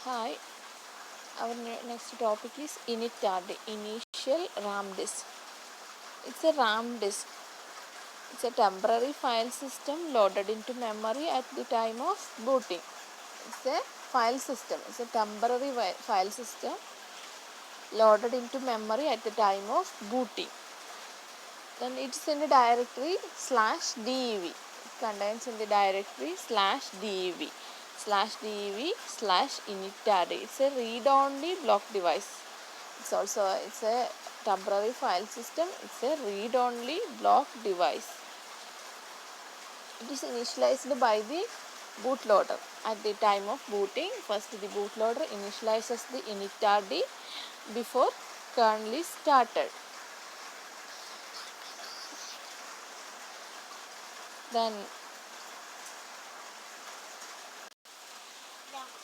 Hi, our next topic is initRD, initial RAM disk. It's a RAM disk. It's a temporary file system loaded into memory at the time of booting. It's a file system. It's a temporary file system loaded into memory at the time of booting. Then it's in the directory /dev. It contains in the directory /dev. /dev/initRD. It's a read-only block device. It's a temporary file system. It's a read-only block device. It is initialized by the bootloader at the time of booting. First, the bootloader initializes the initRD before kernel is started. Then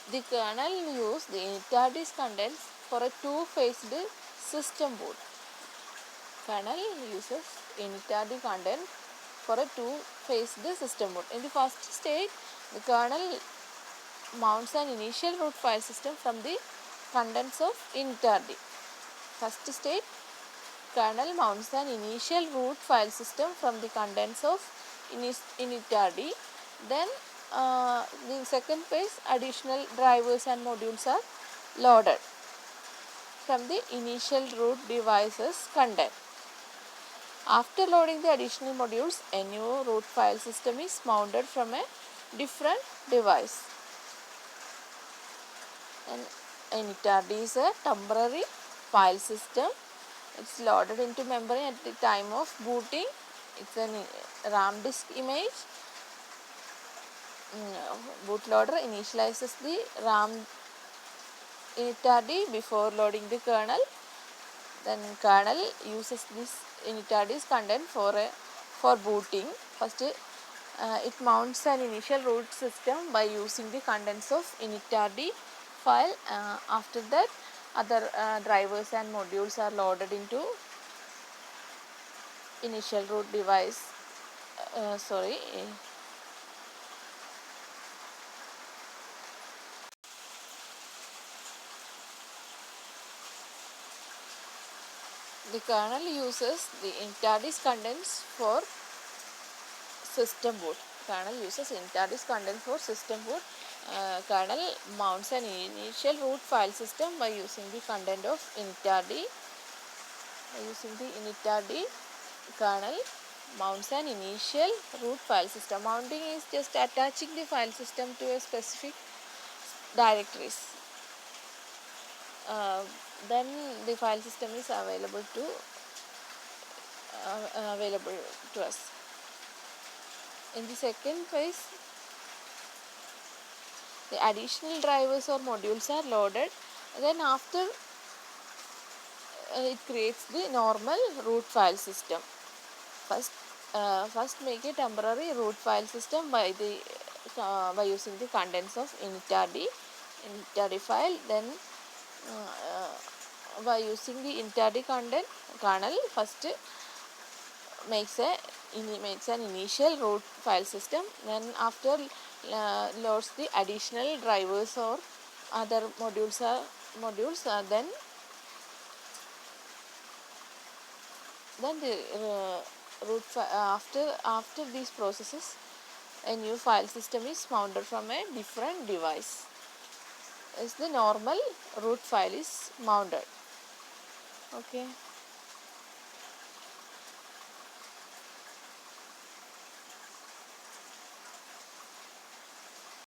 the kernel uses the initRD's contents for a two-phased system boot. Kernel uses initRD content for a two-phased system boot. In the first stage, the kernel mounts an initial root file system from the contents of initRD. First stage, kernel mounts an initial root file system from the contents of initRD. Then the second phase, additional drivers and modules are loaded from the initial root device's content. After loading the additional modules, a new root file system is mounted from a different device. And initRD is a temporary file system. It's loaded into memory at the time of booting. It's a RAM disk image. Bootloader initializes the RAM initRD before loading the kernel. Then kernel uses this initRD's content for booting. First, it mounts an initial root system by using the contents of initRD file. After that, other drivers and modules are loaded into initial root device. The kernel uses the initRD's contents for system boot. Kernel uses initRD's content for system boot. Kernel mounts an initial root file system by using the content of initRD. Kernel mounts an initial root file system. Mounting is just attaching the file system to a specific directories. Then the file system is available to us. In the second phase, the additional drivers or modules are loaded. Then after, it creates the normal root file system. First make a temporary root file system by using the contents of initRD file. Then by using the initRD kernel first makes an initial root file system. Then after loads the additional drivers or other modules. Then the after these processes, a new file system is mounted from a different device. As the normal root file is mounted. Okay.